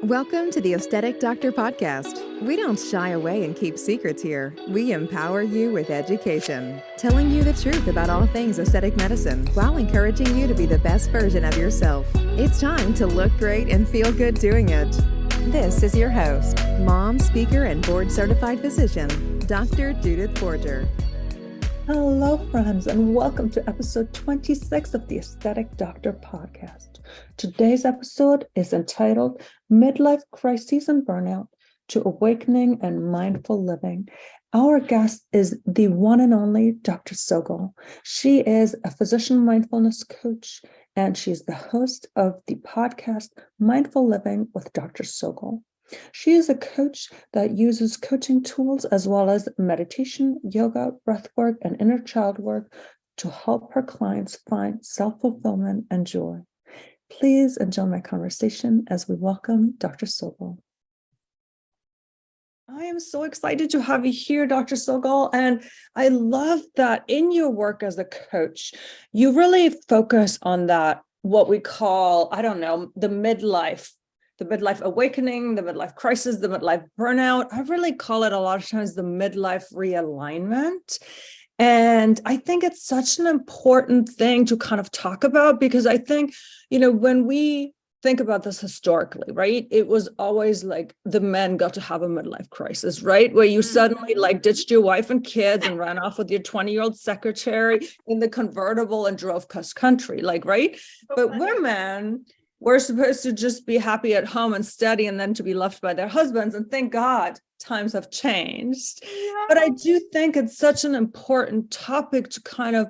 Welcome to the Aesthetic Doctor Podcast. We don't shy away and keep secrets here. We empower you with education, telling you the truth about all things aesthetic medicine while encouraging you to be the best version of yourself. It's time to look great and feel good doing it. This is your host, mom, speaker, and board-certified physician, Dr. Judith Forger. Hello, friends, and welcome to episode 26 of the Aesthetic Doctor Podcast. Today's episode is entitled Midlife Crises and Burnout to Awakening and Mindful Living. Our guest is the one and only Dr. Sogol. She is a physician mindfulness coach, and she's the host of the podcast Mindful Living with Dr. Sogol. She is a coach that uses coaching tools as well as meditation, yoga, breathwork, and inner child work to help her clients find self-fulfillment and joy. Please enjoy my conversation as we welcome Dr. Sogol. I am so excited to have you here, Dr. Sogol, and I love that in your work as a coach, you really focus on that, what we call, the midlife awakening, the midlife crisis, the midlife burnout. I really call it a lot of times the midlife realignment. And I think it's such an important thing to kind of talk about because I think, when we think about this historically, right, it was always like the men got to have a midlife crisis, right? Where you suddenly ditched your wife and kids and ran off with your 20-year-old secretary in the convertible and drove cross country, right? But women, we're supposed to just be happy at home and steady and then to be left by their husbands. And thank God times have changed. Yeah. But I do think it's such an important topic to kind of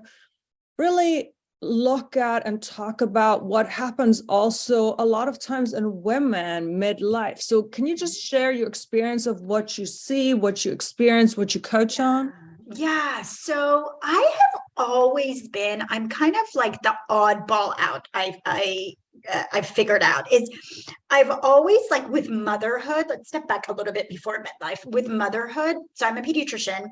really look at and talk about what happens also a lot of times in women midlife. So can you just share your experience of what you see, what you experience, what you coach on? Yeah, so I have always been, I'm kind of like the oddball out. I've figured out is I've always with motherhood, let's step back a little bit before midlife with motherhood. So I'm a pediatrician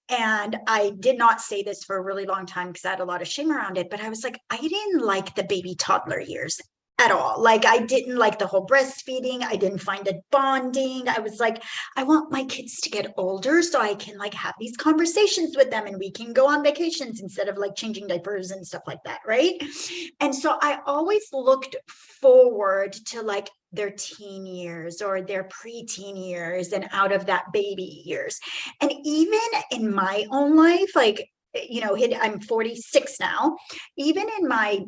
and I did not say this for a really long time because I had a lot of shame around it, but I was I didn't like the baby toddler years at all. I didn't like the whole breastfeeding. I didn't find it bonding. I was I want my kids to get older so I can have these conversations with them and we can go on vacations instead of changing diapers and stuff like that. Right. And so I always looked forward to their teen years or their preteen years and out of that baby years. And even in my own life, I'm 46 now, even in my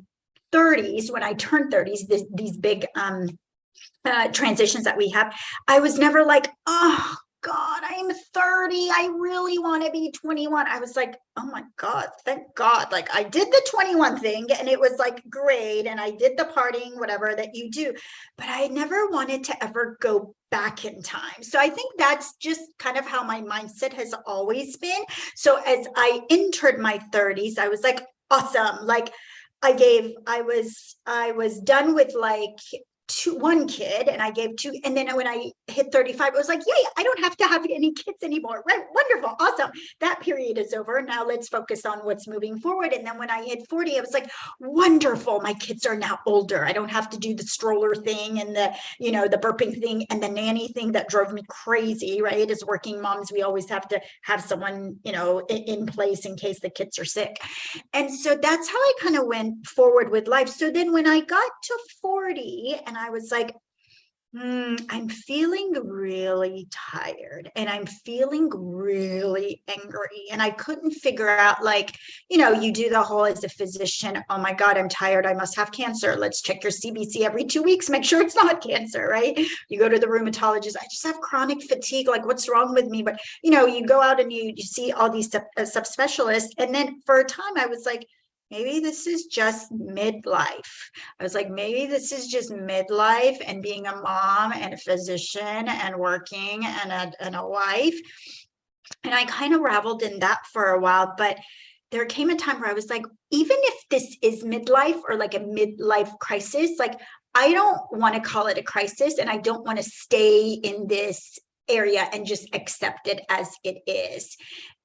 30s, when I turned 30s, these big transitions that we have, I was never oh God, I'm 30. I really want to be 21. I was oh my God, thank God. I did the 21 thing and it was great. And I did the partying, whatever that you do, but I never wanted to ever go back in time. So I think that's just kind of how my mindset has always been. So as I entered my 30s, I was awesome. I was done with one kid and I gave two. And then when I hit 35, I was yay, I don't have to have any kids anymore. Right. Wonderful. Awesome. That period is over. Now let's focus on what's moving forward. And then when I hit 40, I was wonderful. My kids are now older. I don't have to do the stroller thing and the burping thing and the nanny thing that drove me crazy. Right. As working moms, we always have to have someone, in place in case the kids are sick. And so that's how I kind of went forward with life. So then when I got to 40 and I was I'm feeling really tired and I'm feeling really angry. And I couldn't figure out, you do the whole as a physician, oh my God, I'm tired. I must have cancer. Let's check your CBC every 2 weeks. Make sure it's not cancer, right? You go to the rheumatologist. I just have chronic fatigue. What's wrong with me? But, you go out and you see all these subspecialists. And then for a time I was maybe this is just midlife. I was maybe this is just midlife and being a mom and a physician and working and a wife. And I kind of raveled in that for a while, but there came a time where I was even if this is midlife or a midlife crisis, I don't want to call it a crisis and I don't want to stay in this area and just accept it as it is.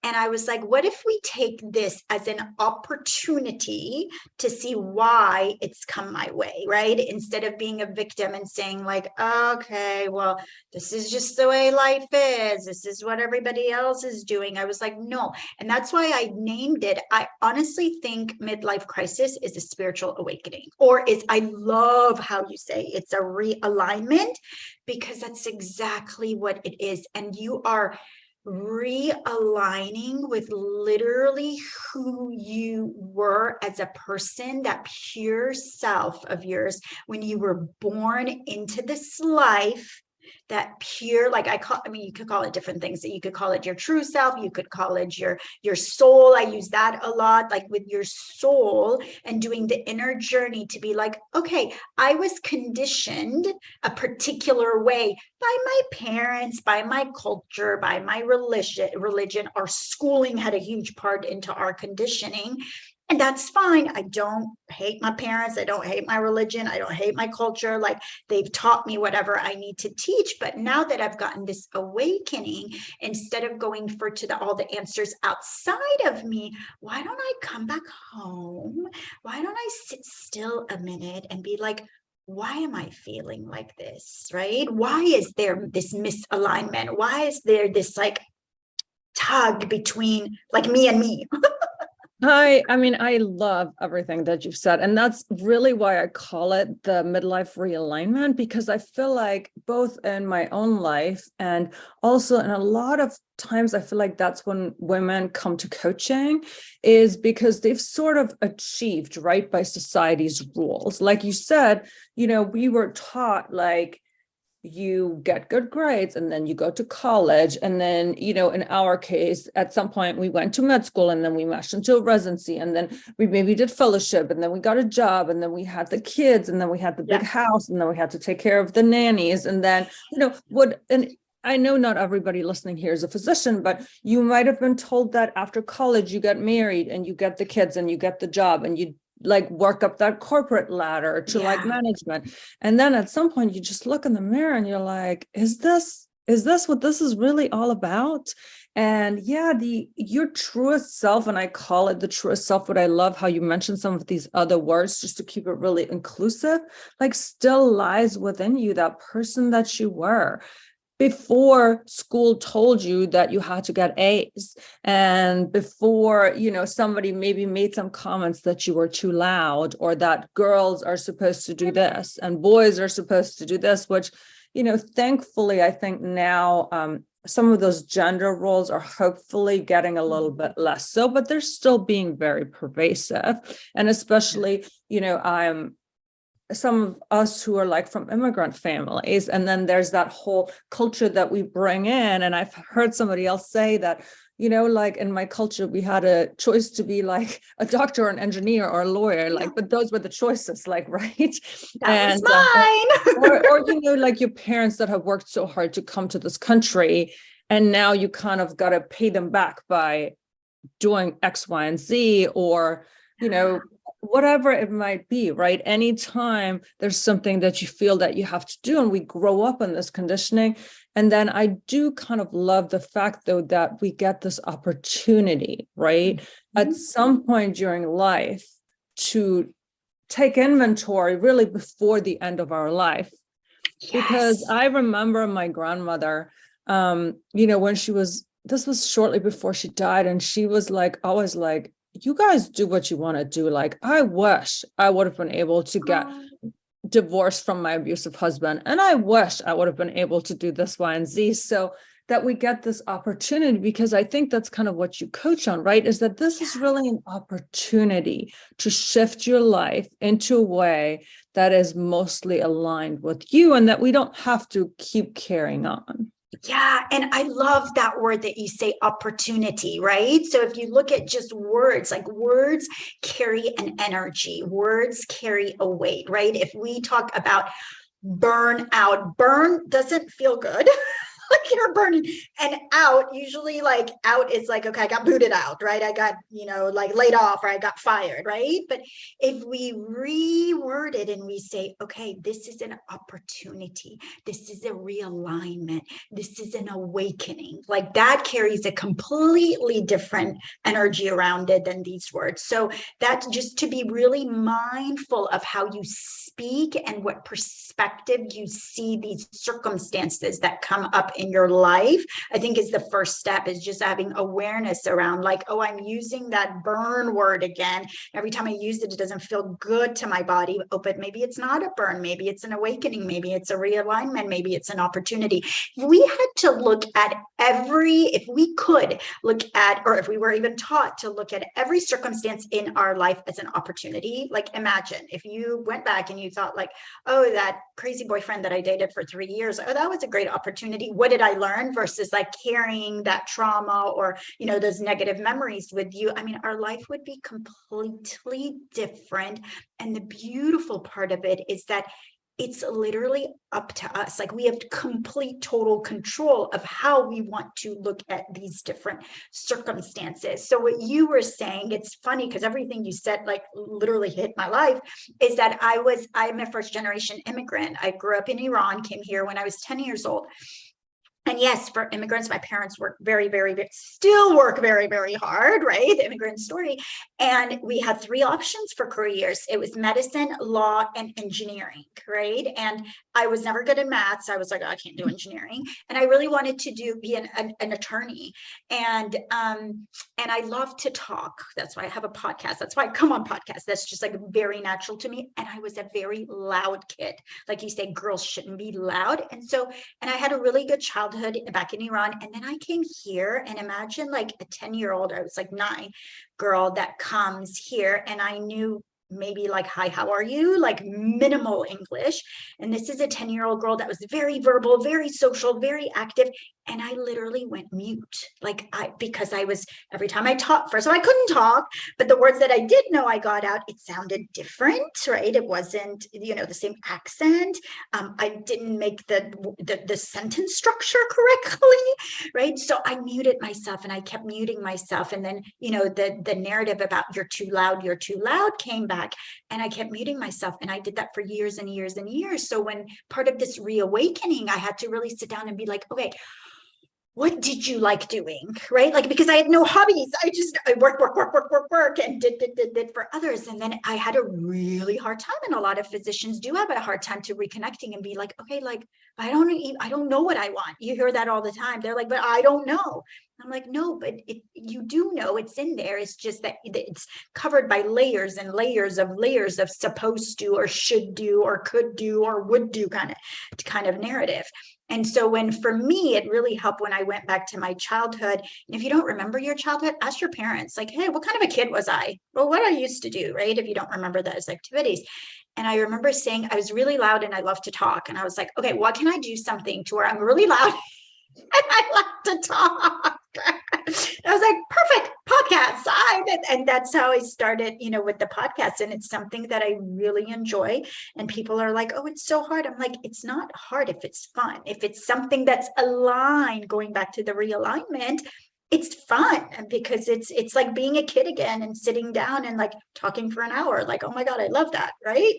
And I was like, what if we take this as an opportunity to see why it's come my way, right? Instead of being a victim and saying like, okay, well, this is just the way life is. This is what everybody else is doing. I was like, no. And that's why I named it. I honestly think midlife crisis is a spiritual awakening, or I love how you say it's a realignment, because that's exactly what it is. And you are realigning with literally who you were as a person, that pure self of yours when you were born into this life. That pure, like I mean, you could call it different things. That you could call it your true self. You could call it your soul. I use that a lot, like with your soul and doing the inner journey to be like, okay, I was conditioned a particular way by my parents, by my culture, by my religion. Our schooling had a huge part into our conditioning. And that's fine. I don't hate my parents. I don't hate my religion. I don't hate my culture. Like, they've taught me whatever I need to teach. But now that I've gotten this awakening, instead of going all the answers outside of me, why don't I come back home? Why don't I sit still a minute and be like, why am I feeling like this, right? Why is there this misalignment? Why is there this like tug between like me and me? I mean, I love everything that you've said. And that's really why I call it the midlife realignment, because I feel like both in my own life and also in a lot of times, I feel like that's when women come to coaching, is because they've sort of achieved, right, by society's rules. Like you said, we were taught like, you get good grades and then you go to college. And then, in our case, at some point we went to med school and then we meshed into a residency and then we maybe did fellowship and then we got a job and then we had the kids and then we had the big house and then we had to take care of the nannies. And then, and I know not everybody listening here is a physician, but you might have been told that after college, you get married and you get the kids and you get the job and you like work up that corporate ladder to like management. And then at some point you just look in the mirror and you're like, is this what this is really all about? And your truest self, and I call it the truest self, but I love how you mentioned some of these other words just to keep it really inclusive, like still lies within you, that person that you were before school told you that you had to get A's, and before, somebody maybe made some comments that you were too loud, or that girls are supposed to do this and boys are supposed to do this, which, thankfully, I think now some of those gender roles are hopefully getting a little bit less so, but they're still being very pervasive. And especially, some of us who are like from immigrant families, and then there's that whole culture that we bring in. And I've heard somebody else say that, like in my culture, we had a choice to be like a doctor or an engineer or a lawyer, like, but those were the choices, like, right. That was mine. or like your parents that have worked so hard to come to this country, and now you kind of got to pay them back by doing X, Y, and Z, or, whatever it might be, right? Anytime there's something that you feel that you have to do, and we grow up in this conditioning. And then I do kind of love the fact, though, that we get this opportunity, right? At some point during life to take inventory really before the end of our life. Because I remember my grandmother, when this was shortly before she died, and she was like, always like, you guys do what you want to do. Like, I wish I would have been able to get divorced from my abusive husband. And I wish I would have been able to do this, Y, and Z, so that we get this opportunity, because I think that's kind of what you coach on, right? Is that this is really an opportunity to shift your life into a way that is mostly aligned with you, and that we don't have to keep carrying on. Yeah. And I love that word that you say, opportunity, right? So if you look at just words, like words carry an energy, words carry a weight, right? If we talk about burnout, burn doesn't feel good. like you're burning. And out, usually like out is like, okay, I got booted out, right? I got, like laid off, or I got fired, right? But if we reword it and we say, okay, this is an opportunity, this is a realignment, this is an awakening, like that carries a completely different energy around it than these words. So that's just to be really mindful of how you speak and what perspective you see these circumstances that come up in your life. I think is the first step, is just having awareness around like, oh, I'm using that burn word again. Every time I use it, it doesn't feel good to my body. Oh, but maybe it's not a burn. Maybe it's an awakening. Maybe it's a realignment. Maybe it's an opportunity. If we had to look at if we could look at, or if we were even taught to look at every circumstance in our life as an opportunity, like imagine if you went back and you thought like, oh, that crazy boyfriend that I dated for 3 years, oh, that was a great opportunity. What did I learn? Versus like carrying that trauma or, those negative memories with you. I mean, our life would be completely different. And the beautiful part of it is that it's literally up to us. Like we have complete total control of how we want to look at these different circumstances. So what you were saying, it's funny because everything you said like literally hit my life, is that I'm a first generation immigrant. I grew up in Iran, came here when I was 10 years old. And yes, for immigrants, my parents work still work very, very hard, right? The immigrant story. And we had 3 options for careers. It was medicine, law, and engineering, right? And I was never good at maths. I was like, oh, I can't do engineering. And I really wanted to be an attorney. And I love to talk. That's why I have a podcast. That's why I come on podcasts. That's just like very natural to me. And I was a very loud kid. Like you say, girls shouldn't be loud. And I had a really good childhood back in Iran. And then I came here, and imagine like a 10-year-old, I was like 9 girl that comes here, and I knew maybe like, hi, how are you? Like minimal English. And this is a 10-year-old girl that was very verbal, very social, very active. And I literally went mute, because I was, every time I talked, first of all, I couldn't talk, but the words that I did know I got out, it sounded different, right? It wasn't, the same accent. I didn't make the sentence structure correctly, right? So I muted myself, and I kept muting myself. And then, the narrative about you're too loud came back, and I kept muting myself. And I did that for years and years and years. So when part of this reawakening, I had to really sit down and be like, okay, what did you like doing, right? Like, because I had no hobbies. I work, and did for others. And then I had a really hard time. And a lot of physicians do have a hard time to reconnecting and be like, okay, like, I don't know what I want. You hear that all the time. They're like, but I don't know. I'm like, no, but you do know, it's in there. It's just that it's covered by layers and layers of supposed to, or should do, or could do, or would do kind of narrative. And so for me, it really helped when I went back to my childhood. And if you don't remember your childhood, ask your parents, like, hey, what kind of a kid was I? Well, what I used to do, right? If you don't remember those activities. And I remember saying I was really loud and I love to talk. And I was like, okay, what can I do something to where I'm really loud and I like to talk? I was like, perfect, podcast. And that's how I started, with the podcast. And it's something that I really enjoy. And people are like, oh, it's so hard. I'm like, it's not hard if it's fun. If it's something that's aligned, going back to the realignment, it's fun, because it's like being a kid again and sitting down and like talking for an hour. Like, oh my God, I love that, right?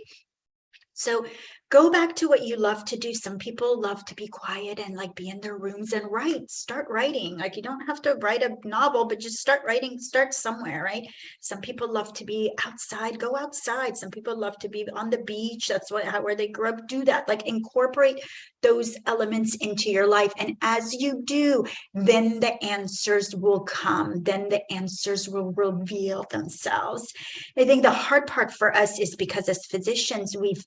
So go back to what you love to do. Some people love to be quiet and like be in their rooms and start writing. Like, you don't have to write a novel, but just start writing, start somewhere, right? Some people love to be outside, go outside. Some people love to be on the beach. That's where they grew up. Do that, like incorporate those elements into your life. And as you do, then the answers will come. Then the answers will reveal themselves. I think the hard part for us is because as physicians, we've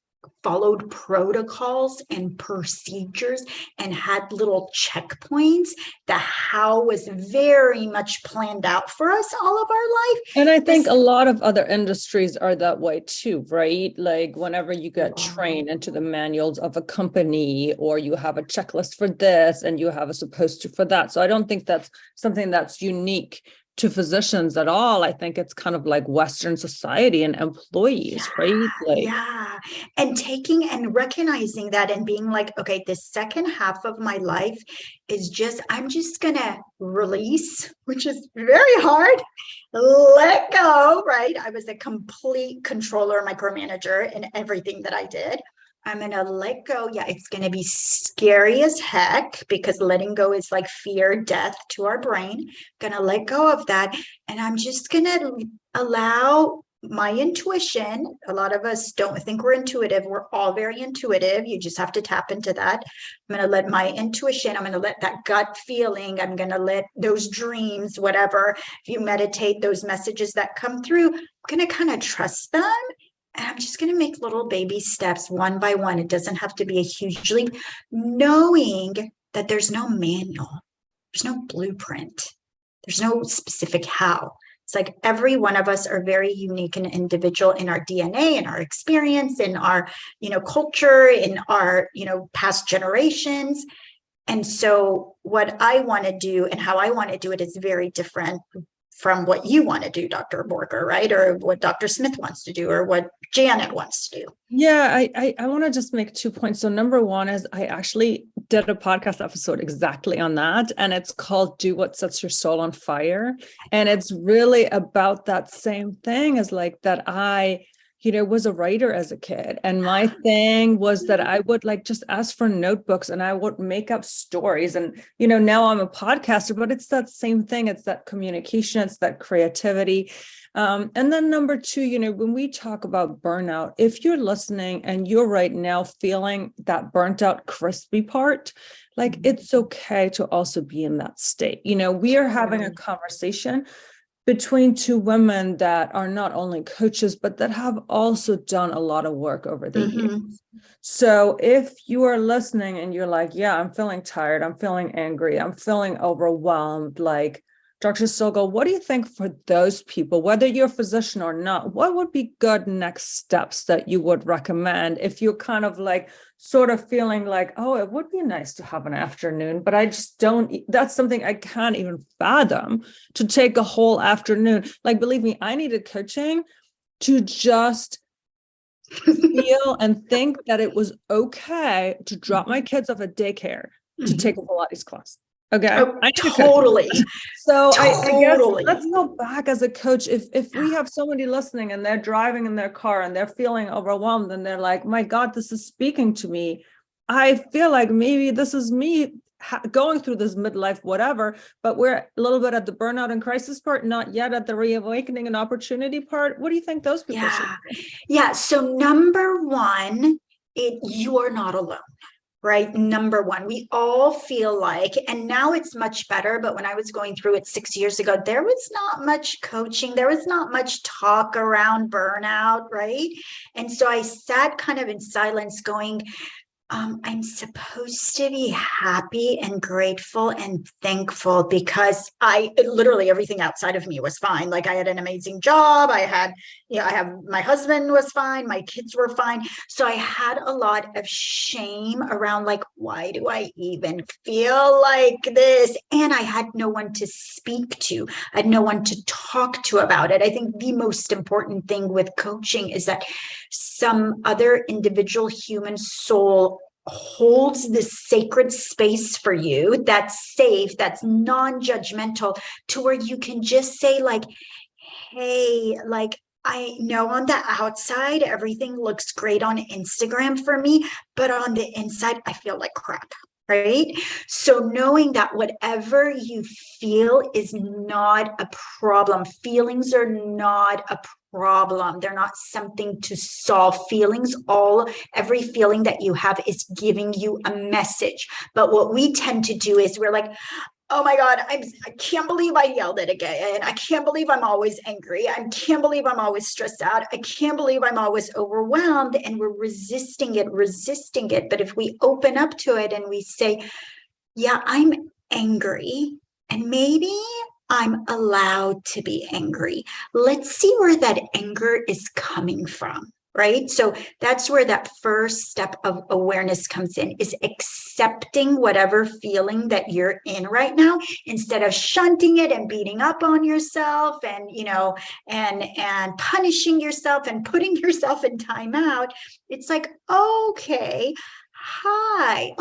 followed protocols and procedures and had little checkpoints. The how was very much planned out for us all of our life. And I think a lot of other industries are that way too, right? Like whenever you get trained into the manuals of a company, or you have a checklist for this and you have a supposed to for that. So I don't think that's something that's unique to physicians at all. I think it's kind of like Western society and employees, right? Like, yeah. And taking and recognizing that and being like, okay, the second half of my life is just, I'm just gonna release, which is very hard, let go, right? I was a complete controller, micromanager in everything that I did. I'm going to let go. Yeah, it's going to be scary as heck because letting go is like fear, death to our brain. Going to let go of that. And I'm just going to allow my intuition. A lot of us don't think we're intuitive. We're all very intuitive. You just have to tap into that. I'm going to let my intuition, I'm going to let that gut feeling, I'm going to let those dreams, whatever, if you meditate, those messages that come through, I'm going to kind of trust them. And I'm just going to make little baby steps one by one. It doesn't have to be a huge leap, knowing that there's no manual, there's no blueprint, there's no specific how. It's like every one of us are very unique and individual in our DNA, in our experience, in our, culture, in our, past generations. And so what I want to do and how I want to do it is very different from what you want to do, Dr. Borger, right? Or what Dr. Smith wants to do, or what Janet wants to do. Yeah, I want to just make 2 points. So number one is I actually did a podcast episode exactly on that. And it's called Do What Sets Your Soul on Fire. And it's really about that same thing as like that I was a writer as a kid. And my thing was that I would like just ask for notebooks and I would make up stories. And, now I'm a podcaster, but it's that same thing. It's that communication, it's that creativity. And then number two, when we talk about burnout, if you're listening and you're right now feeling that burnt out, crispy part, like it's okay to also be in that state. We are having a conversation between two women that are not only coaches, but that have also done a lot of work over the years. So if you are listening and you're like, yeah, I'm feeling tired, I'm feeling angry, I'm feeling overwhelmed, like Dr. Sogol, what do you think for those people, whether you're a physician or not, what would be good next steps that you would recommend if you're kind of like sort of feeling like, oh, it would be nice to have an afternoon, but I just don't, that's something I can't even fathom to take a whole afternoon. Like, believe me, I needed coaching to just feel and think that it was okay to drop my kids off at daycare to take a Pilates class. Okay. Oh, totally. So totally. I guess let's go back as a coach. If we have somebody listening and they're driving in their car and they're feeling overwhelmed and they're like, my God, this is speaking to me. I feel like maybe this is me going through this midlife, whatever, but we're a little bit at the burnout and crisis part, not yet at the reawakening and opportunity part. What do you think those people should do? Yeah. So number one, you are not alone. Right? Number one, we all feel like, and now it's much better, but when I was going through it 6 years ago, there was not much coaching. There was not much talk around burnout, right? And so I sat kind of in silence going, I'm supposed to be happy and grateful and thankful because literally everything outside of me was fine. Like I had an amazing job. My husband was fine. My kids were fine. So I had a lot of shame around like, why do I even feel like this? And I had no one to speak to. I had no one to talk to about it. I think the most important thing with coaching is that some other individual human soul holds this sacred space for you that's safe, that's non-judgmental, to where you can just say like, hey, like, I know on the outside, everything looks great on Instagram for me, but on the inside, I feel like crap. Right? So knowing that whatever you feel is not a problem. Feelings are not a problem. They're not something to solve. Every feeling that you have is giving you a message. But what we tend to do is we're like, oh my God, I can't believe I yelled at again. I can't believe I'm always angry. I can't believe I'm always stressed out. I can't believe I'm always overwhelmed. And we're resisting it. But if we open up to it and we say, yeah, I'm angry, and maybe I'm allowed to be angry. Let's see where that anger is coming from. right? So that's where that first step of awareness comes in, is accepting whatever feeling that you're in right now, instead of shunting it and beating up on yourself and, and punishing yourself and putting yourself in timeout. It's like, okay, hi,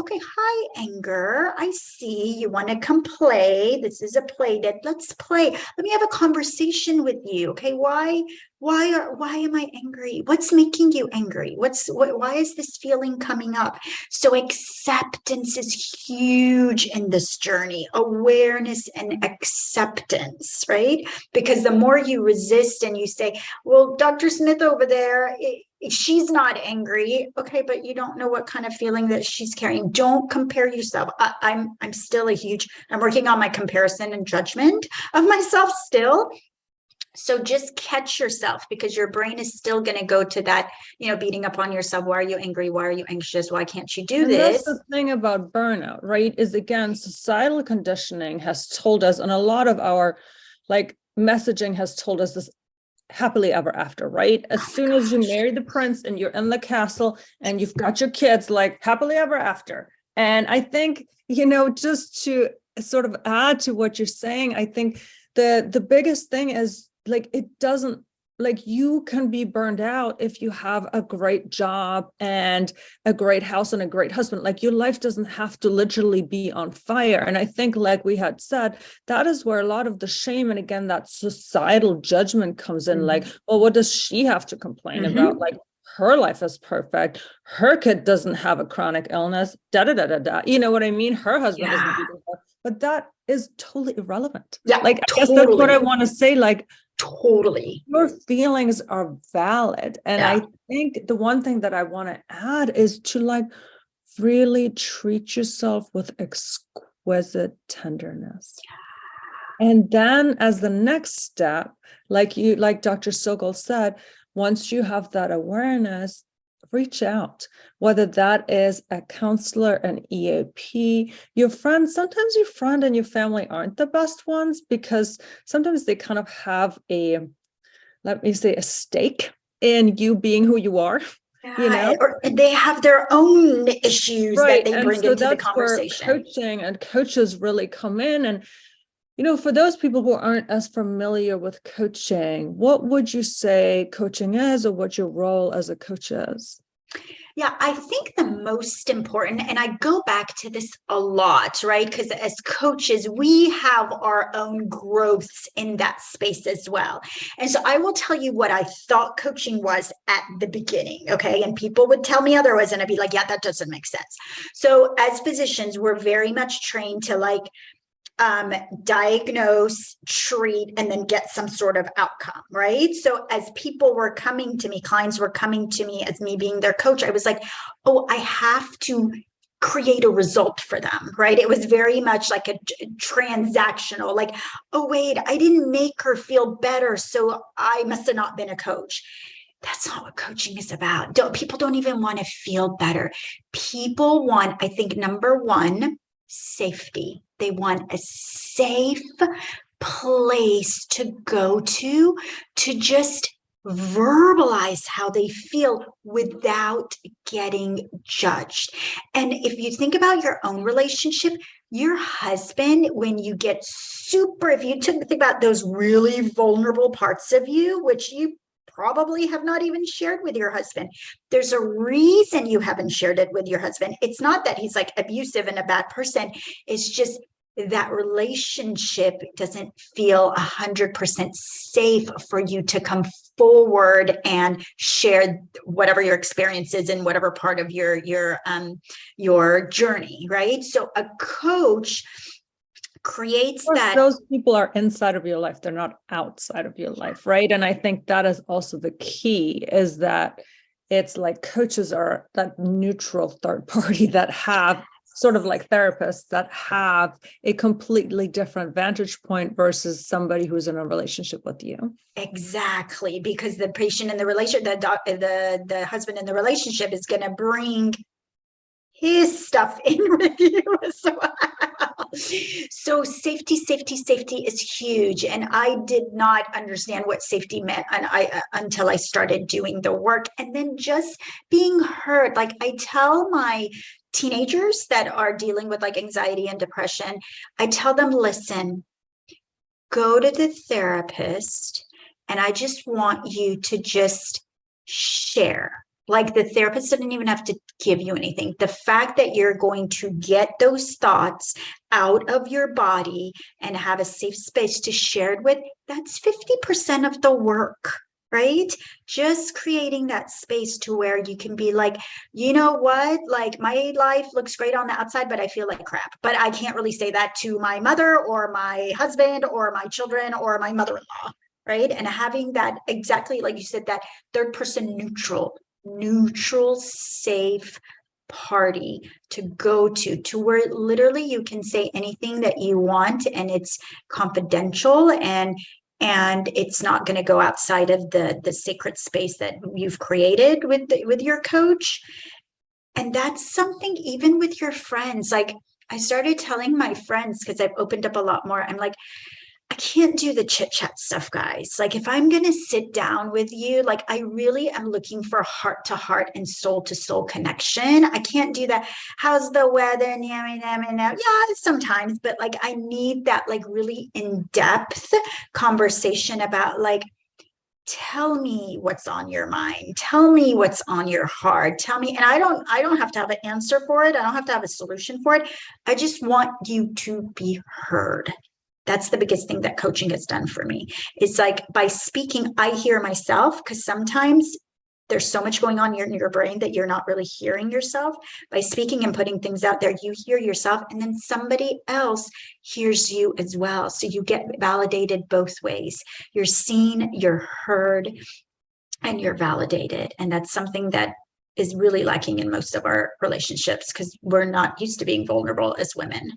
anger. I see you want to come play. This is a play date. Let's play. Let me have a conversation with you. Okay, why am I angry? What's making you angry? Why is this feeling coming up? So acceptance is huge in this journey. Awareness and acceptance, right? Because the more you resist and you say, well, Dr. Smith over there, she's not angry. Okay, but you don't know what kind of feeling that she's carrying. Don't compare yourself. I'm working on my comparison and judgment of myself still. So just catch yourself, because your brain is still going to go to that, beating up on yourself. Why are you angry? Why are you anxious? Why can't you do this? That's the thing about burnout, right? Is, again, societal conditioning has told us, and a lot of our messaging has told us this happily ever after, right? As soon as you marry the prince and you're in the castle and you've got your kids, happily ever after. And I think, just to sort of add to what you're saying, I think the biggest thing is, it doesn't, you can be burned out if you have a great job and a great house and a great husband. Your life doesn't have to literally be on fire. And I think, like we had said, that is where a lot of the shame and, again, that societal judgment comes in. Well, what does she have to complain about? Her life is perfect. Her kid doesn't have a chronic illness. You know what I mean? Her husband isn't beating her. But that is totally irrelevant. Yeah, I guess that's what I want to say. Totally. Your feelings are valid. And I think the one thing that I want to add is to really treat yourself with exquisite tenderness. And then, as the next step, like Dr. Sogol said, once you have that awareness, reach out, whether that is a counselor, an EAP, your friends. Sometimes your friend and your family aren't the best ones, because sometimes they kind of have a stake in you being who you are. Or they have their own issues that they bring into the conversation. Where coaching and coaches really come in. And for those people who aren't as familiar with coaching, what would you say coaching is, or what your role as a coach is? Yeah, I think the most important, and I go back to this a lot, right? Because as coaches, we have our own growths in that space as well. And so I will tell you what I thought coaching was at the beginning, okay? And people would tell me otherwise, and I'd be like, yeah, that doesn't make sense. So as physicians, we're very much trained to diagnose, treat, and then get some sort of outcome, right? So as people were coming to me, clients were coming to me as me being their coach, I was like, oh, I have to create a result for them, right? It was very much like a transactional, oh, wait, I didn't make her feel better, so I must have not been a coach. That's not what coaching is about. People don't even want to feel better. People want, I think, number one, safety. They want a safe place to go to just verbalize how they feel without getting judged. And if you think about your own relationship, your husband, when you get if you think about those really vulnerable parts of you, which you probably have not even shared with your husband. There's a reason you haven't shared it with your husband. It's not that he's abusive and a bad person. It's just that relationship doesn't feel 100% safe for you to come forward and share whatever your experience is in whatever part of your journey, right? So a coach creates that. Those people are inside of your life. They're not outside of your life, right? And I think that is also the key, is that it's coaches are that neutral third party that have sort of therapists that have a completely different vantage point versus somebody who's in a relationship with you. Exactly, because the patient in the relationship, the husband in the relationship is going to bring his stuff in with you as well. So safety is huge. And I did not understand what safety meant until I started doing the work, and then just being heard. Like I tell my teenagers that are dealing with like anxiety and depression, I tell them, listen, go to the therapist, and I just want you to just share. Like the therapist doesn't even have to give you anything. The fact that you're going to get those thoughts out of your body and have a safe space to share it with, that's 50% of the work, right? Just creating that space to where you can be like, you know what, like my life looks great on the outside, but I feel like crap. But I can't really say that to my mother or my husband or my children or my mother-in-law, right? And having that, exactly like you said, that third person neutral, safe party to go to where literally you can say anything that you want and it's confidential, and it's not going to go outside of the sacred space that you've created with your coach. And that's something even with your friends. Like I started telling my friends, because I've opened up a lot more, I'm like, I can't do the chit chat stuff, guys. Like if I'm going to sit down with you, like I really am looking for heart to heart and soul to soul connection. I can't do that. How's the weather? Yeah, sometimes, but like I need that like really in-depth conversation about like, tell me what's on your mind. Tell me what's on your heart. Tell me. And I don't have to have an answer for it. I don't have to have a solution for it. I just want you to be heard. That's the biggest thing that coaching has done for me. It's like by speaking, I hear myself, because sometimes there's so much going on in your brain that you're not really hearing yourself. By speaking and putting things out there, you hear yourself, and then somebody else hears you as well. So you get validated both ways. You're seen, you're heard, and you're validated. And that's something that is really lacking in most of our relationships, because we're not used to being vulnerable as women.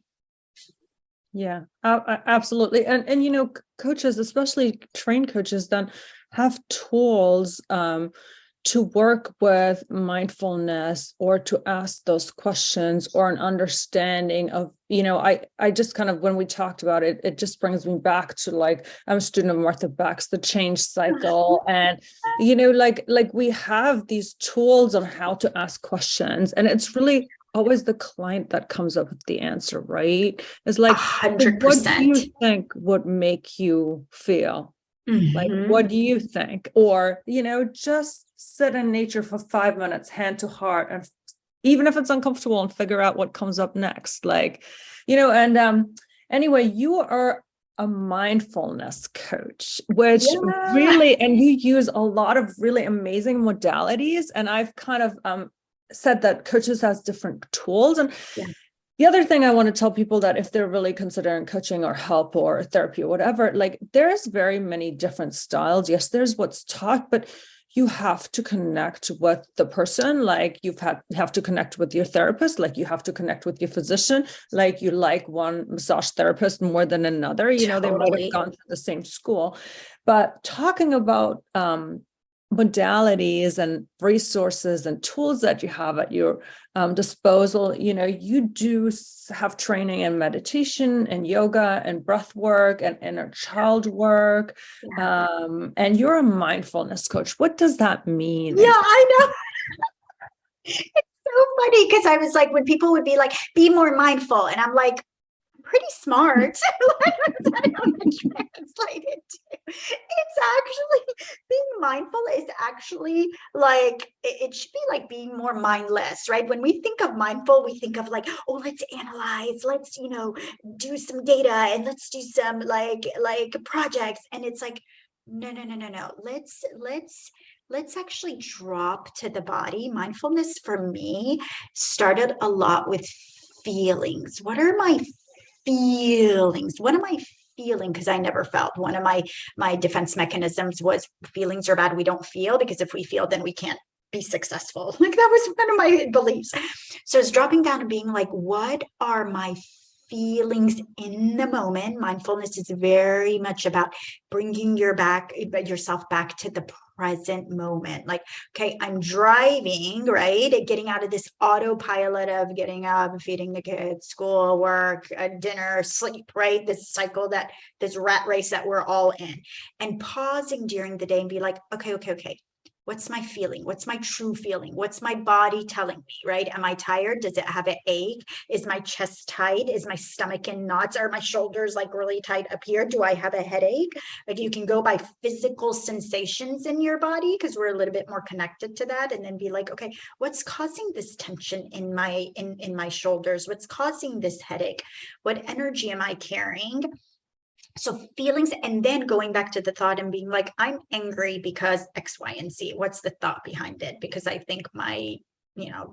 Yeah, absolutely. And you know, coaches, especially trained coaches, then have tools to work with mindfulness, or to ask those questions, or an understanding of, you know, I just kind of, when we talked about it, it just brings me back to like, I'm a student of Martha Beck's The Change Cycle. And, you know, like we have these tools on how to ask questions, and it's really always the client that comes up with the answer, right? It's like, 100%. what do you think would make you feel? Mm-hmm. Like, what do you think? Or, you know, just sit in nature for 5 minutes, hand to heart, and even if it's uncomfortable, and figure out what comes up next. Like, you know, and anyway, you are a mindfulness coach, which really, and you use a lot of really amazing modalities. And I've kind of said that coaches has different tools. And the other thing I want to tell people, that if they're really considering coaching or help or therapy or whatever, like there's very many different styles. Yes, there's what's taught, but you have to connect with the person. Like you have to connect with your therapist, like you have to connect with your physician, like you like one massage therapist more than another, you know, they might have gone to the same school. But talking about modalities and resources and tools that you have at your disposal, you know, you do have training in meditation and yoga and breath work and inner child work. And you're a mindfulness coach. What does that mean? Yeah, I know. It's so funny, because I was like, when people would be like, be more mindful, and I'm like, pretty smart. I don't translate it to. It's actually, being mindful is actually like, it should be like being more mindless, right? When we think of mindful, we think of like, oh, let's analyze, let's, you know, do some data, and let's do some like projects. And it's like, no. Let's actually drop to the body. Mindfulness for me started a lot with feelings. What are my feelings? What am I feeling? Because I never felt. One of my defense mechanisms was, feelings are bad, we don't feel, because if we feel, then we can't be successful. Like that was one of my beliefs. So it's dropping down and being like, what are my feelings in the moment? Mindfulness is very much about bringing yourself back to the present moment. Like, okay, I'm driving, right? Getting out of this autopilot of getting up, feeding the kids, school, work, dinner, sleep, right? This cycle this rat race that we're all in, and pausing during the day and be like, okay. What's my feeling? What's my true feeling? What's my body telling me, right? Am I tired? Does it have an ache? Is my chest tight? Is my stomach in knots? Are my shoulders like really tight up here? Do I have a headache? Like, you can go by physical sensations in your body, because we're a little bit more connected to that, and then be like, okay, what's causing this tension in my shoulders? What's causing this headache? What energy am I carrying? So feelings, and then going back to the thought and being like, I'm angry because X, Y, and Z. What's the thought behind it? Because I think my,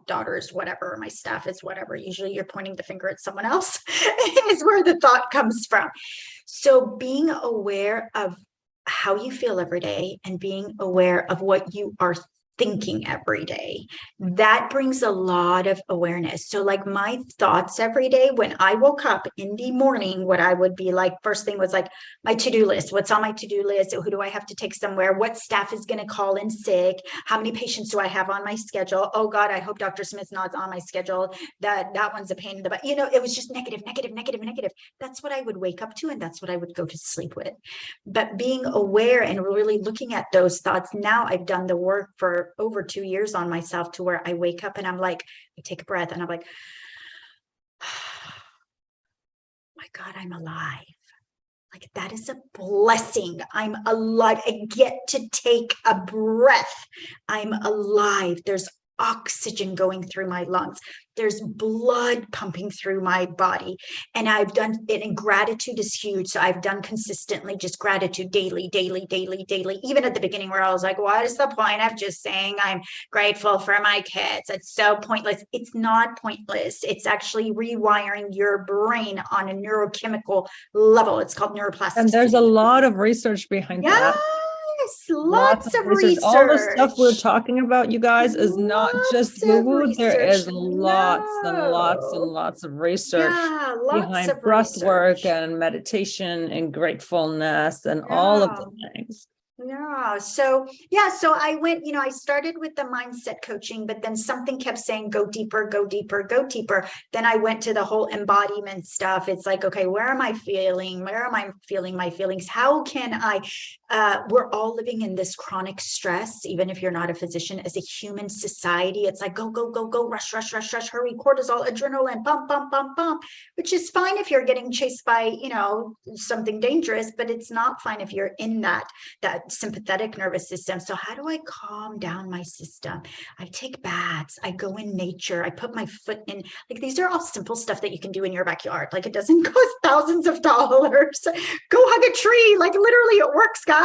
daughter's whatever, my staff is whatever. Usually you're pointing the finger at someone else is where the thought comes from. So being aware of how you feel every day and being aware of what you are thinking every day, that brings a lot of awareness. So like my thoughts every day, when I woke up in the morning, what I would be like, first thing was like my to-do list. What's on my to-do list? Who do I have to take somewhere? What staff is going to call in sick? How many patients do I have on my schedule? Oh God, I hope Dr. Smith's not on my schedule. That one's a pain in the butt. It was just negative. That's what I would wake up to, and that's what I would go to sleep with. But being aware and really looking at those thoughts, now I've done the work for over 2 years on myself, to where I wake up and I'm like, I take a breath and I'm like, oh my God, I'm alive. Like, that is a blessing. I'm alive. I get to take a breath. I'm alive. There's oxygen going through my lungs. There's blood pumping through my body. And I've done it, and gratitude is huge. So I've done consistently just gratitude daily. Even at the beginning, where I was like, what is the point of just saying I'm grateful for my kids? It's so pointless. It's not pointless. It's actually rewiring your brain on a neurochemical level. It's called neuroplasticity. And there's a lot of research behind that. Yes, lots of research. All the stuff we're talking about, you guys, is not just woo-woo. There is lots and lots of research behind breathwork and meditation and gratefulness and all of the things. Yeah. So I went, I started with the mindset coaching, but then something kept saying, go deeper. Then I went to the whole embodiment stuff. It's like, okay, where am I feeling? Where am I feeling my feelings? How can we're all living in this chronic stress, even if you're not a physician, as a human society. It's like, go, rush, hurry, cortisol, adrenaline, pump, which is fine if you're getting chased by, something dangerous, but it's not fine if you're in that sympathetic nervous system. So how do I calm down my system? I take baths. I go in nature. I put my foot in, like, these are all simple stuff that you can do in your backyard. Like, it doesn't cost thousands of dollars. Go hug a tree. Like, literally it works, guys.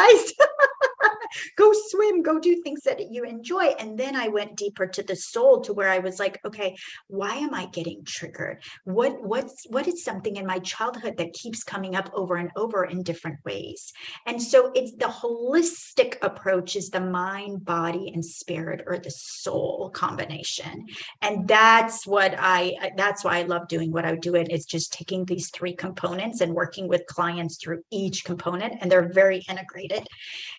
Go swim, go do things that you enjoy. And then I went deeper to the soul, to where I was like, okay, why am I getting triggered? What is something in my childhood that keeps coming up over and over in different ways? And so it's the holistic approach, is the mind, body, and spirit, or the soul combination. And that's why I love doing what I do. It's just taking these three components and working with clients through each component, and they're very integrated.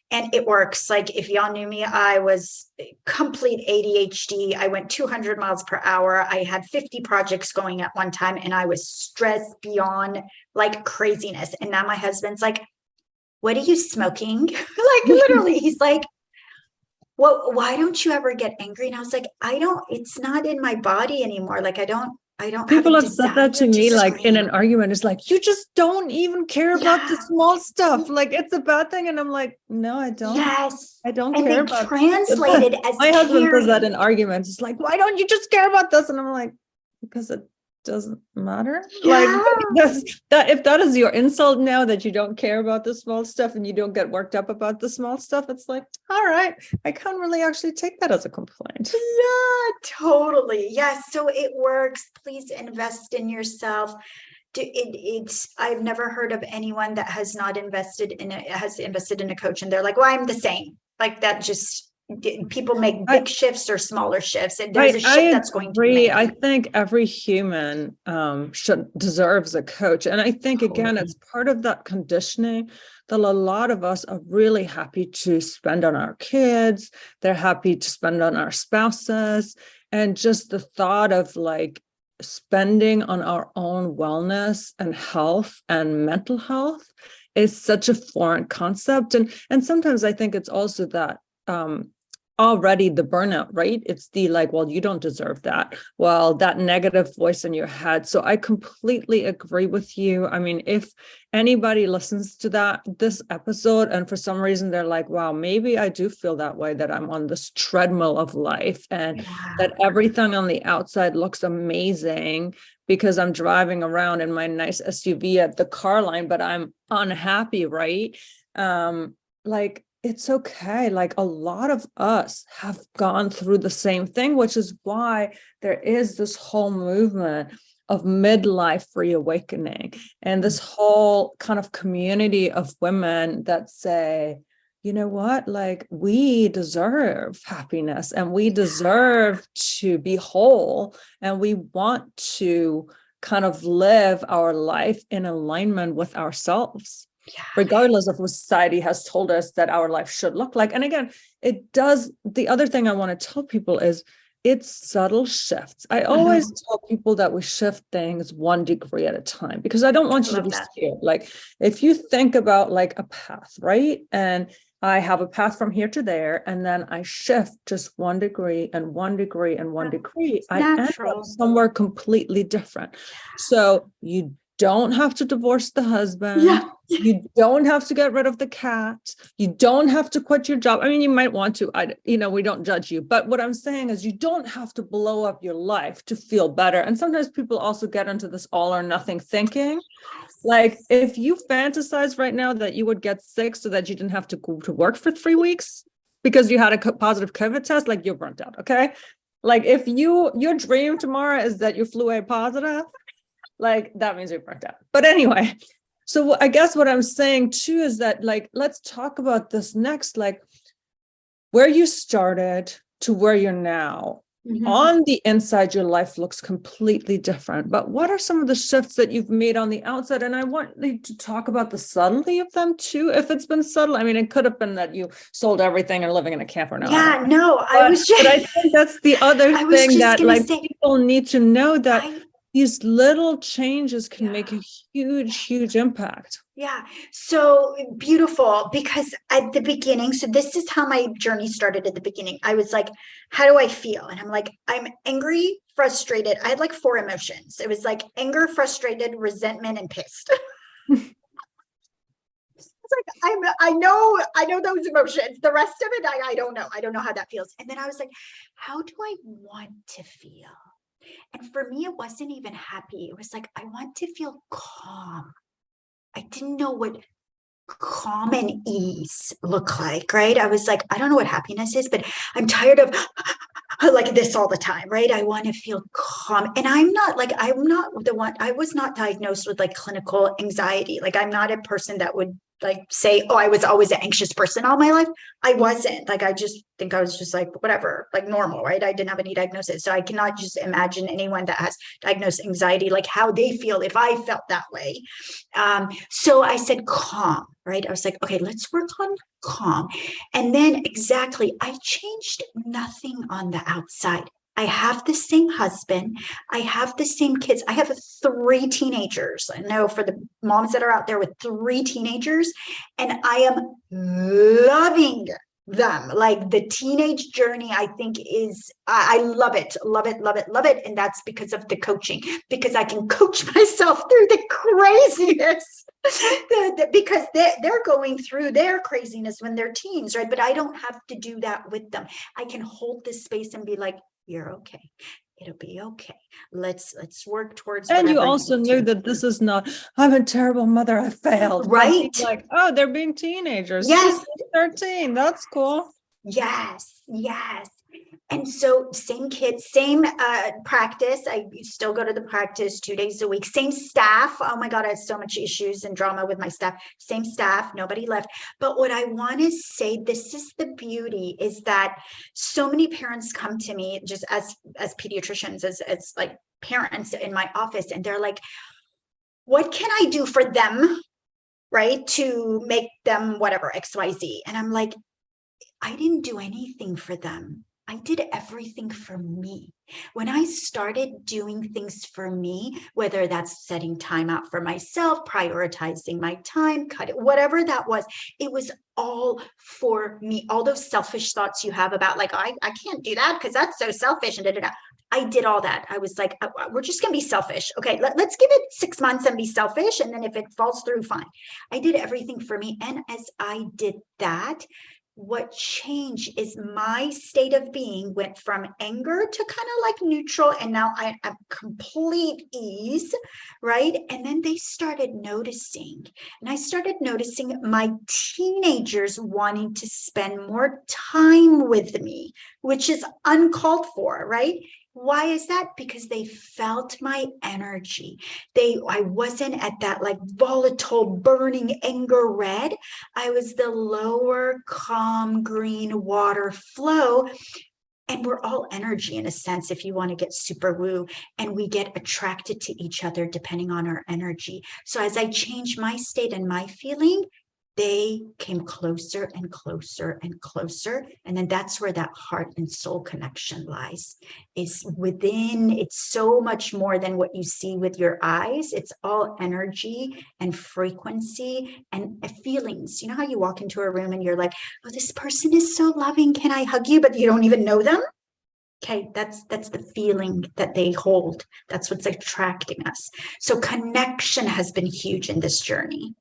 And it works. Like, if y'all knew me, I was complete ADHD. I went 200 miles per hour. I had 50 projects going at one time, and I was stressed beyond like craziness. And now my husband's like, what are you smoking? Like, literally, he's like, well, why don't you ever get angry? And I was like, it's not in my body anymore. Like, I don't People have said that to me, like in an argument. It's like, you just don't even care about the small stuff. Like, it's a bad thing. And I'm like, no, I don't. Yes. I don't and care they about translated as my husband says that in arguments. It's like, why don't you just care about this? And I'm like, because it doesn't matter. Like, if that is your insult now, that you don't care about the small stuff and you don't get worked up about the small stuff, it's like, all right, I can't really actually take that as a complaint. Yeah, totally. Yeah. So it works. Please invest in yourself. I've never heard of anyone that has invested in a coach and they're like, well, I'm the same. Like, that just people make big shifts or smaller shifts, and there's a shift I that's going to agree. be made. I think every human deserves a coach. And I think, again, it's part of that conditioning that a lot of us are really happy to spend on our kids. They're happy to spend on our spouses. And just the thought of like spending on our own wellness and health and mental health is such a foreign concept. And sometimes I think it's also that already the burnout, right? It's the like, well, you don't deserve that. Well, that negative voice in your head. So I completely agree with you. I mean, if anybody listens to this episode, and for some reason they're like, wow, maybe I do feel that way, that I'm on this treadmill of life and that everything on the outside looks amazing because I'm driving around in my nice SUV at the car line, but I'm unhappy, right? Like, it's okay. Like, a lot of us have gone through the same thing, which is why there is this whole movement of midlife reawakening and this whole kind of community of women that say, you know what, like, we deserve happiness and we deserve to be whole, and we want to kind of live our life in alignment with ourselves. Regardless of what society has told us that our life should look like. And again, it does. The other thing I want to tell people is it's subtle shifts. I always tell people that we shift things 1 degree at a time, because I don't want you to be scared. Like, if you think about like a path, right? And I have a path from here to there, and then I shift just 1 degree and 1 degree and 1 degree. I end up somewhere completely different. So you don't have to divorce the husband. You don't have to get rid of the cat. You don't have to quit your job. I mean, you might want to, we don't judge you. But what I'm saying is, you don't have to blow up your life to feel better. And sometimes people also get into this all or nothing thinking. Like, if you fantasize right now that you would get sick so that you didn't have to go to work for 3 weeks because you had a positive COVID test, like, you're burnt out. Okay. Like, if your dream tomorrow is that you flew A positive, like, that means you're burnt out. But anyway, so I guess what I'm saying too is that, like, let's talk about this next, like, where you started to where you're now. On the inside, your life looks completely different. But what are some of the shifts that you've made on the outside? And I want you to talk about the subtlety of them too, if it's been subtle. I mean, it could have been that you sold everything and living in a camper now. But I think that's the other thing that, like, people need to know, that these little changes can make a huge impact. Yeah. So beautiful, because at the beginning, so this is how my journey started at the beginning. I was like, how do I feel? And I'm like, I'm angry, frustrated. I had like 4 emotions. It was like anger, frustrated, resentment, and pissed. It's like, I know those emotions. The rest of it, I don't know. I don't know how that feels. And then I was like, how do I want to feel? And for me, it wasn't even happy. It was like, I want to feel calm. I didn't know what calm and ease look like, right? I was like, I don't know what happiness is, but I'm tired of like this all the time, right? I want to feel calm. And I'm not the one, I was not diagnosed with like clinical anxiety. Like, I'm not a person that would like say, oh, I was always an anxious person all my life. I wasn't. Like, I just think I was just like, whatever, like normal, right? I didn't have any diagnosis. So I cannot just imagine anyone that has diagnosed anxiety, like how they feel if I felt that way. So I said calm, right? I was like, okay, let's work on calm. And then I changed nothing on the outside. I have the same husband. I have the same kids. I have 3 teenagers. I know, for the moms that are out there with 3 teenagers, and I am loving them. Like, the teenage journey, I think I love it. And that's because of the coaching, because I can coach myself through the craziness. Because they're going through their craziness when they're teens, right? But I don't have to do that with them. I can hold this space and be like, you're okay. It'll be okay. Let's work towards. And you also knew that this is not, I'm a terrible mother, I failed. Right. Like, oh, they're being teenagers. Yes. She's 13. That's cool. Yes. And so same kids, same practice. I still go to the practice 2 days a week. Same staff. Oh my God, I had so much issues and drama with my staff. Same staff, nobody left. But what I want to say, this is the beauty, is that so many parents come to me just as pediatricians, as like parents in my office, and they're like, what can I do for them, right, to make them whatever, XYZ? And I'm like, I didn't do anything for them. I did everything for me. When I started doing things for me, whether that's setting time out for myself, prioritizing my time, cut it, whatever that was, it was all for me. All those selfish thoughts you have about like, I can't do that because that's so selfish and da-da-da. I did all that. I was like, we're just going to be selfish. Okay, let's give it 6 months and be selfish. And then if it falls through, fine. I did everything for me. And as I did that, what changed is my state of being went from anger to kind of like neutral. And now I am complete ease, right? And then they started noticing, and I started noticing my teenagers wanting to spend more time with me, which is uncalled for, right? Why is that? Because they felt my energy. I wasn't at that like volatile, burning anger red. I was the lower, calm, green water flow. And we're all energy in a sense, if you want to get super woo, and we get attracted to each other depending on our energy. So as I changed my state and my feeling, they came closer and closer and closer. And then that's where that heart and soul connection lies, is within. It's so much more than what you see with your eyes. It's all energy and frequency and feelings. You know how you walk into a room and you're like, oh, this person is so loving. Can I hug you? But you don't even know them. Okay, that's the feeling that they hold. That's what's attracting us. So connection has been huge in this journey.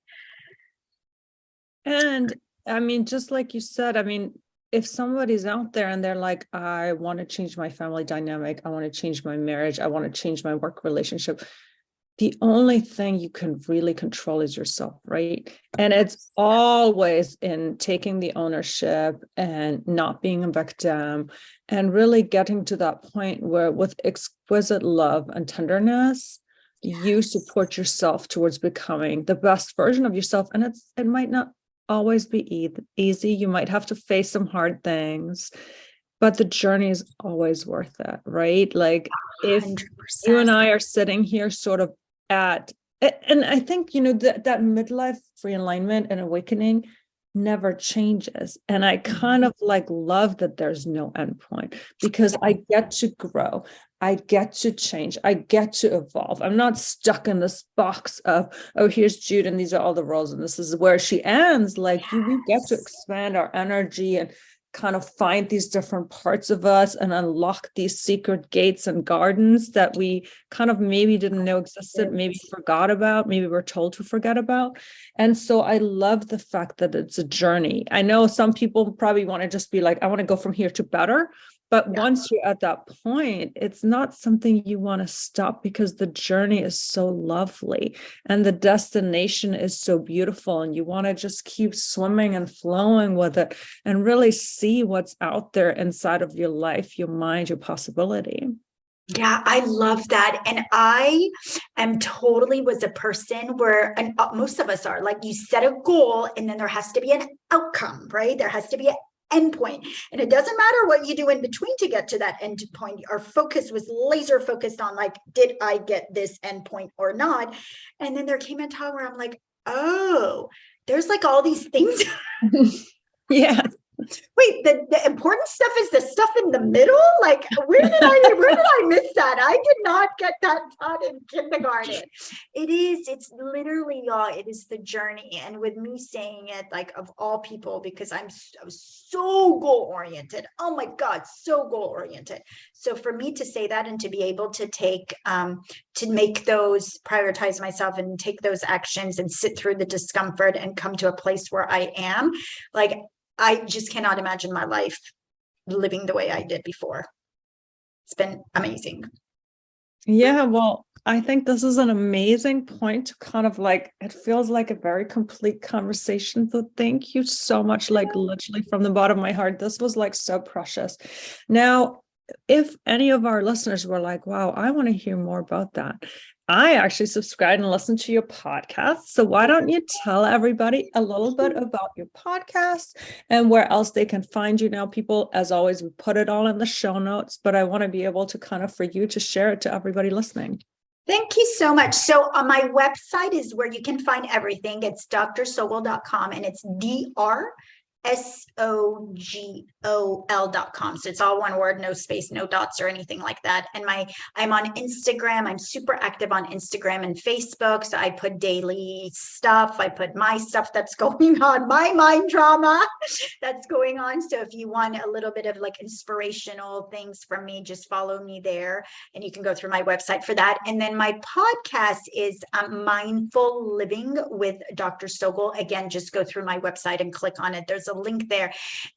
And I mean, just like you said, I mean, if somebody's out there and they're like, I want to change my family dynamic, I want to change my marriage, I want to change my work relationship, the only thing you can really control is yourself, right? And it's always in taking the ownership and not being a victim, and really getting to that point where with exquisite love and tenderness, you support yourself towards becoming the best version of yourself. And it might not always be easy. You might have to face some hard things, but the journey is always worth it, right? Like 100%. If you and I are sitting here sort of and I think, you know, that midlife realignment and awakening never changes. And I kind of like love that there's no endpoint, because I get to grow. I get to change. I get to evolve. I'm not stuck in this box of, oh, here's Jude and these are all the roles and this is where she ends. Like we get to expand our energy and kind of find these different parts of us and unlock these secret gates and gardens that we kind of maybe didn't know existed, maybe forgot about, maybe we're told to forget about. And so I love the fact that it's a journey. I know some people probably want to just be like, I want to go from here to better. But once you're at that point, it's not something you want to stop, because the journey is so lovely and the destination is so beautiful. And you want to just keep swimming and flowing with it and really see what's out there inside of your life, your mind, your possibility. Yeah, I love that. And I am totally was a person where, and most of us are, like, you set a goal and then there has to be an outcome, right? There has to be an endpoint. And it doesn't matter what you do in between to get to that end point. Our focus was laser focused on like, did I get this endpoint or not? And then there came a time where I'm like, oh, there's like all these things. Yeah. Wait, the important stuff is the stuff in the middle? Like, where did I miss that? I did not get that taught in kindergarten. It's literally, y'all, it is the journey. And with me saying it, like, of all people, because I was so goal oriented. Oh my God, so goal oriented. So for me to say that and to be able to take, to make those, prioritize myself and take those actions and sit through the discomfort and come to a place where I am, like, I just cannot imagine my life living the way I did before. It's been amazing. Yeah, well, I think this is an amazing point to kind of like, it feels like a very complete conversation. So thank you so much, like literally from the bottom of my heart. This was like so precious. Now, if any of our listeners were like, wow, I want to hear more about that, I actually subscribe and listen to your podcast. So why don't you tell everybody a little bit about your podcast and where else they can find you? Now, people, as always, we put it all in the show notes, but I want to be able to kind of for you to share it to everybody listening. Thank you so much. So on my website is where you can find everything. It's drsogol.com, and it's DRSOGOL.com. So it's all one word, no space, no dots or anything like that. And I'm on Instagram. I'm super active on Instagram and Facebook. So I put daily stuff. I put my stuff that's going on, my mind drama that's going on. So if you want a little bit of like inspirational things from me, just follow me there. And you can go through my website for that. And then my podcast is Mindful Living with Dr. Sogol. Again, just go through my website and click on it. There's a link there.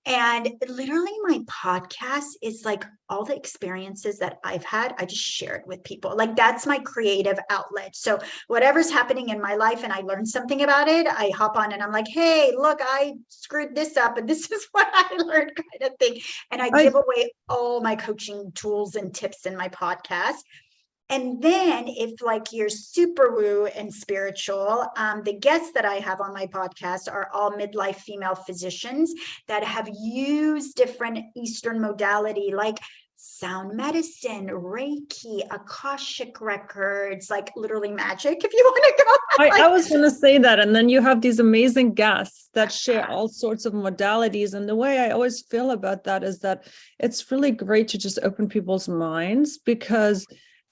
And literally my podcast is like all the experiences that I've had, I just share it with people. Like that's my creative outlet. So whatever's happening in my life and I learned something about it, I hop on and I'm like, hey, look, I screwed this up and this is what I learned, kind of thing. And I give away all my coaching tools and tips in my podcast. And then if like you're super woo and spiritual, the guests that I have on my podcast are all midlife female physicians that have used different Eastern modality like sound medicine, reiki, akashic records, like literally magic, if you want to go. I was going to say that. And then you have these amazing guests that share all sorts of modalities. And the way I always feel about that is that it's really great to just open people's minds because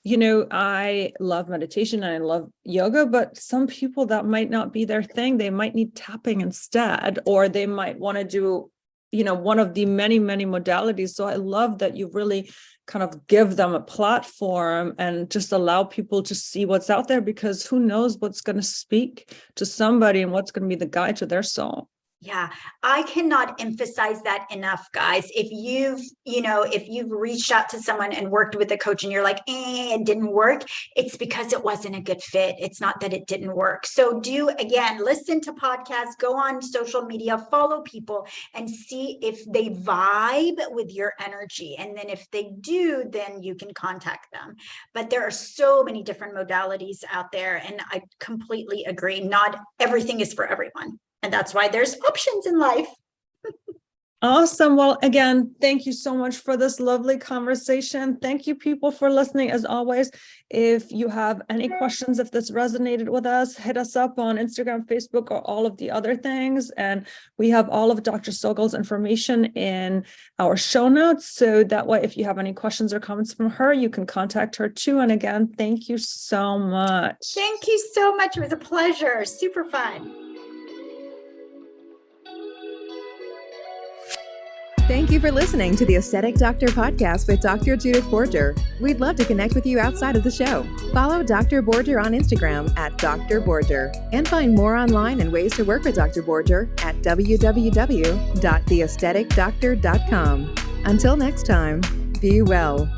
I love meditation and I love yoga, but some people that might not be their thing. They might need tapping instead, or they might want to do, one of the many, many modalities. So I love that you really kind of give them a platform and just allow people to see what's out there, because who knows what's going to speak to somebody and what's going to be the guide to their soul. Yeah, I cannot emphasize that enough, guys. If you've reached out to someone and worked with a coach and you're like, it didn't work, it's because it wasn't a good fit. It's not that it didn't work. So listen to podcasts, go on social media, follow people and see if they vibe with your energy. And then if they do, then you can contact them. But there are so many different modalities out there. And I completely agree. Not everything is for everyone. And that's why there's options in life. Awesome. Well, again, thank you so much for this lovely conversation. Thank you, people, for listening. As always, if you have any questions, if this resonated with us, hit us up on Instagram, Facebook, or all of the other things. And we have all of Dr. Sogol's information in our show notes. So that way, if you have any questions or comments from her, you can contact her too. And again, thank you so much. Thank you so much. It was a pleasure. Super fun. Thank you for listening to the Aesthetic Doctor Podcast with Dr. Judith Borger. We'd love to connect with you outside of the show. Follow Dr. Borger on Instagram at Dr. Borger and find more online and ways to work with Dr. Borger at www.theaestheticdoctor.com. Until next time, be well.